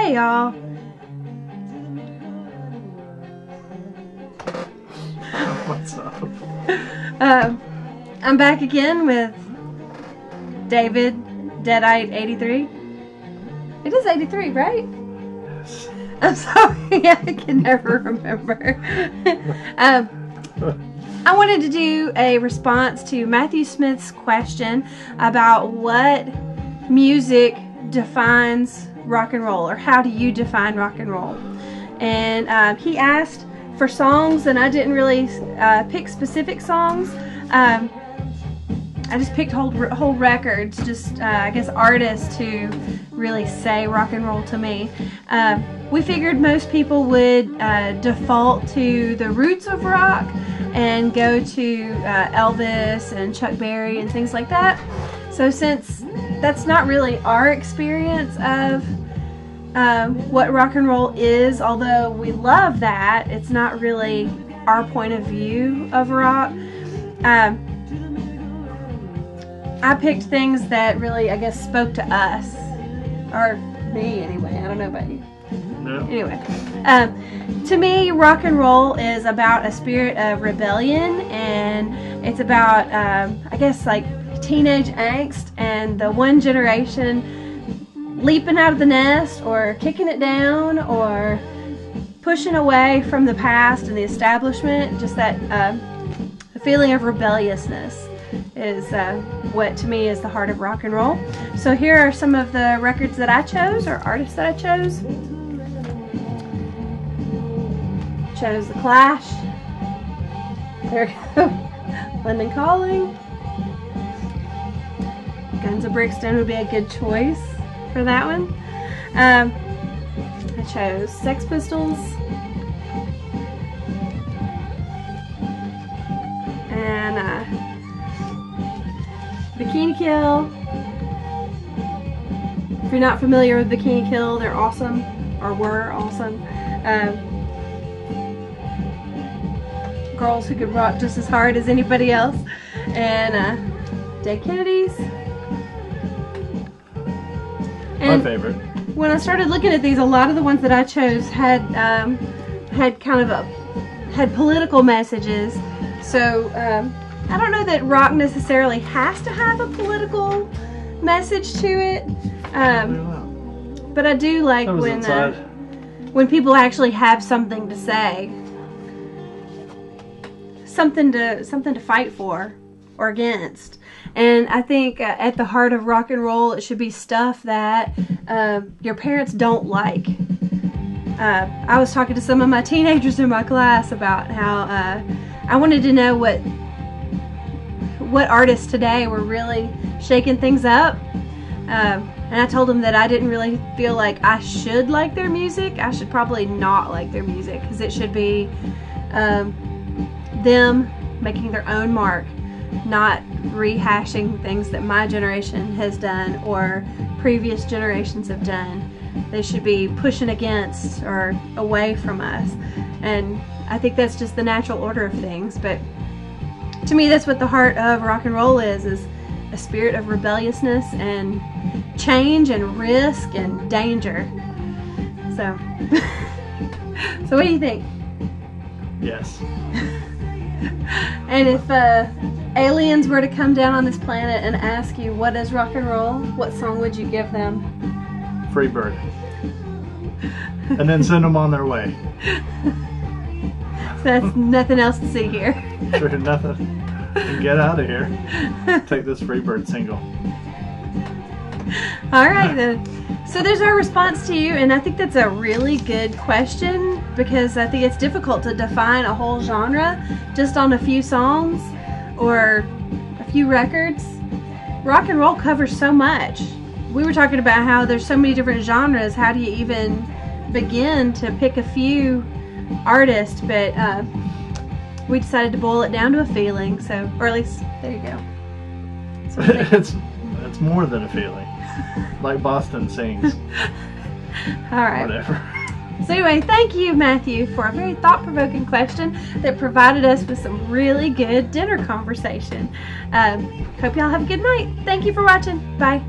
Hey y'all. What's up? I'm back again with David Deadite 83. It is 83, right? Yes. I'm sorry, I can never remember. I wanted to do a response to Matthew Smith's question about what music defines rock and roll, or how do you define rock and roll? And he asked for songs, and I didn't really pick specific songs. I just picked whole records, just I guess artists who really say rock and roll to me. We figured most people would default to the roots of rock and go to Elvis and Chuck Berry and things like that. So since that's not really our experience of what rock and roll is, although we love that, it's not really our point of view of rock. I picked things that really, I guess, spoke to us, or me anyway. I don't know about you. No. Anyway, to me, rock and roll is about a spirit of rebellion, and it's about, I guess, like teenage angst and the one generation leaping out of the nest, or kicking it down, or pushing away from the past and the establishment. Just that feeling of rebelliousness is what to me is the heart of rock and roll. So here are some of the records that I chose, or artists that I chose. Chose The Clash. There we go. London Calling. Guns of Brixton would be a good choice for that one. I chose Sex Pistols. And Bikini Kill. If you're not familiar with Bikini Kill, they're awesome, or were awesome. Girls who could rock just as hard as anybody else. And Dead Kennedys. My favorite. When I started looking at these, a lot of the ones that I chose had kind of had political messages. So I don't know that rock necessarily has to have a political message to it, but I do like when people actually have something to say, something to fight for or against. And I think at the heart of rock and roll, it should be stuff that your parents don't like. I was talking to some of my teenagers in my class about how I wanted to know what artists today were really shaking things up. And I told them that I didn't really feel like I should like their music. I should probably not like their music, because it should be them making their own mark, not rehashing things that my generation has done or previous generations have done. They should be pushing against or away from us. And I think that's just the natural order of things. But to me, that's what the heart of rock and roll is a spirit of rebelliousness and change and risk and danger. So, so what do you think? Yes. And if aliens were to come down on this planet and ask you what is rock and roll, what song would you give them? Free Bird. And then send them on their way. So that's nothing else to see here. Sure, nothing. And get out of here. Take this Free Bird single. Alright then. So there's our response to you, and I think that's a really good question, because I think it's difficult to define a whole genre just on a few songs or a few records. Rock and roll covers so much. We were talking about how there's so many different genres. How do you even begin to pick a few artists? But we decided to boil it down to a feeling. So, or at least there you go. It's more than a feeling. Like Boston sings. All right. Whatever. So anyway, thank you, Matthew, for a very thought-provoking question that provided us with some really good dinner conversation. Hope y'all have a good night. Thank you for watching. Bye.